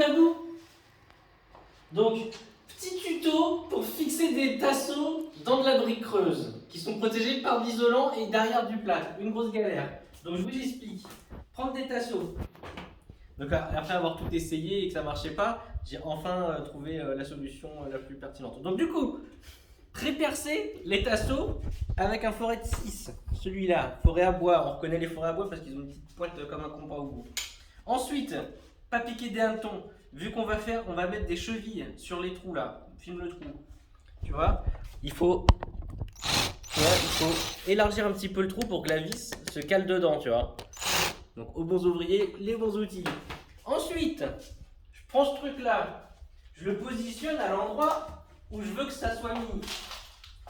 Babou. Donc, petit tuto pour fixer des tasseaux dans de la brique creuse qui sont protégés par de l'isolant et derrière du plâtre. Une grosse galère. Donc, je vous explique. Prendre des tasseaux. Donc, après avoir tout essayé et que ça ne marchait pas, j'ai enfin trouvé la solution la plus pertinente. Donc, du coup, pré-percer les tasseaux avec un forêt de 6. Celui-là, forêt à bois. On reconnaît les forêts à bois parce qu'ils ont une petite pointe comme un compas au bout. Ensuite, pas piquer des hannetons. Vu qu'on va faire, on va mettre des chevilles sur les trous là. Filme le trou. Tu vois, il faut élargir un petit peu le trou pour que la vis se cale dedans, tu vois. Donc, aux bons ouvriers, les bons outils. Ensuite, je prends ce truc là, je le positionne à l'endroit où je veux que ça soit mis.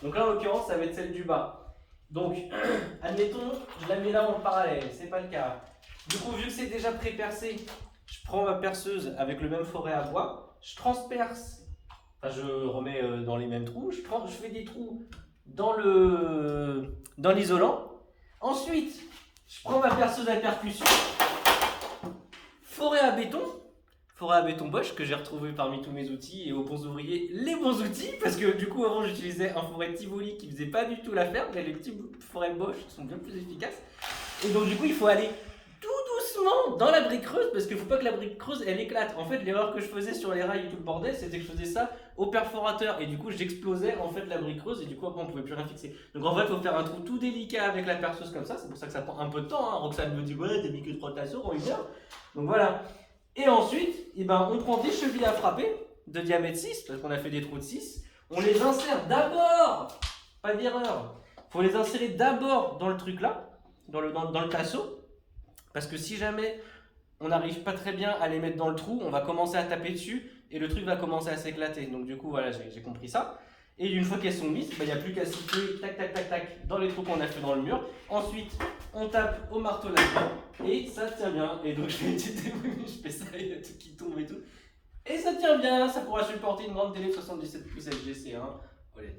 Donc là, en l'occurrence, ça va être celle du bas. Donc, admettons, je la mets là en parallèle, c'est pas le cas. Du coup, vu que c'est déjà pré-percé, je prends ma perceuse avec le même forêt à bois, je transperce, enfin je remets dans les mêmes trous, je fais des trous dans l'isolant. Ensuite, je prends ma perceuse à percussion, forêt à béton Bosch que j'ai retrouvé parmi tous mes outils et aux bons ouvriers les bons outils parce que du coup avant j'utilisais un forêt Tivoli qui faisait pas du tout l'affaire, mais les petits forêts Bosch sont bien plus efficaces. Et donc du coup il faut aller tout doucement dans la brique creuse parce qu'il faut pas que la brique creuse elle éclate. En fait l'erreur que je faisais sur les rails et tout le bordel c'était que je faisais ça au perforateur et du coup j'explosais en fait la brique creuse et du coup après on pouvait plus rien fixer. Donc en fait il faut faire un trou tout délicat avec la perceuse comme ça, c'est pour ça que ça prend un peu de temps. Roxane me dit ouais t'as mis que 3 tasseaux en 1 heure. Donc voilà. Et ensuite, on prend des chevilles à frapper de diamètre 6, parce qu'on a fait des trous de 6. On les insère d'abord, pas d'erreur, il faut les insérer d'abord dans le truc là, dans le tasseau. Parce que si jamais on n'arrive pas très bien à les mettre dans le trou, on va commencer à taper dessus et le truc va commencer à s'éclater. Donc du coup, voilà, j'ai compris ça. Et une fois qu'elles sont mises, il n'y a plus qu'à siffler tac tac tac tac dans les trous qu'on a fait dans le mur. Ensuite, on tape au marteau là-dedans et ça tient bien. Et donc je fais une petite démo, je fais ça, il y a tout qui tombe et tout. Et ça tient bien, ça pourra supporter une grande télé 77 pouces LG C1 OLED.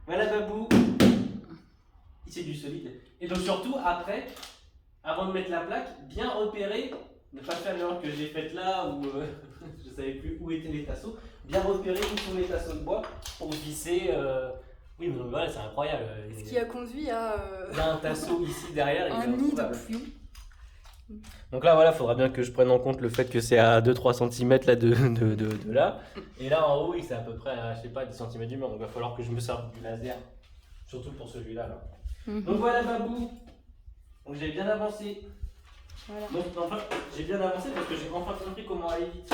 Voilà Babou, c'est du solide. Et donc surtout après, avant de mettre la plaque, bien repérer, ne pas faire l'erreur que j'ai faite là où je ne savais plus où étaient les tasseaux, bien repérer où sont les tasseaux de bois pour visser. Oui, mais voilà, c'est incroyable. Ce qui a conduit à. Il y a un tasseau ici derrière. Un nid de plomb. Donc là, voilà, il faudra bien que je prenne en compte le fait que c'est à 2-3 cm là de là. Et là, en haut, c'est à peu près, je sais pas, 10 cm du mur. Donc il va falloir que je me serve du laser. Surtout pour celui-là. Là. Donc voilà, Babou. Donc j'ai bien avancé. Voilà. Donc enfin, j'ai bien avancé parce que j'ai enfin compris comment aller vite.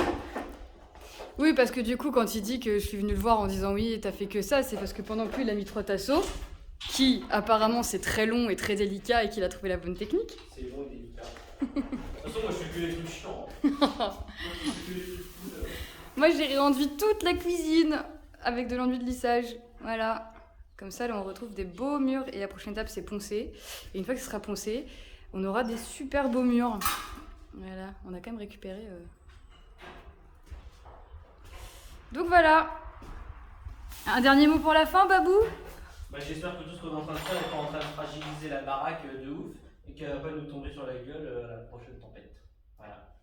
Oui, parce que du coup, quand il dit que je suis venue le voir en disant oui, t'as fait que ça, c'est parce que pendant que lui, il a mis 3 tasseaux, qui apparemment c'est très long et très délicat et qu'il a trouvé la bonne technique. C'est long et délicat. De toute façon, moi je fais que les trucs chiants. Moi j'ai réenduit toute la cuisine avec de l'enduit de lissage. Voilà. Comme ça, là on retrouve des beaux murs et la prochaine étape c'est poncer. Et une fois que ce sera poncé, on aura des super beaux murs. Voilà, on a quand même récupéré. Donc voilà. Un dernier mot pour la fin, Babou ? J'espère que tout ce qu'on est en train de faire n'est pas en train de fragiliser la baraque de ouf et qu'elle va pas nous tomber sur la gueule à la prochaine tempête. Voilà.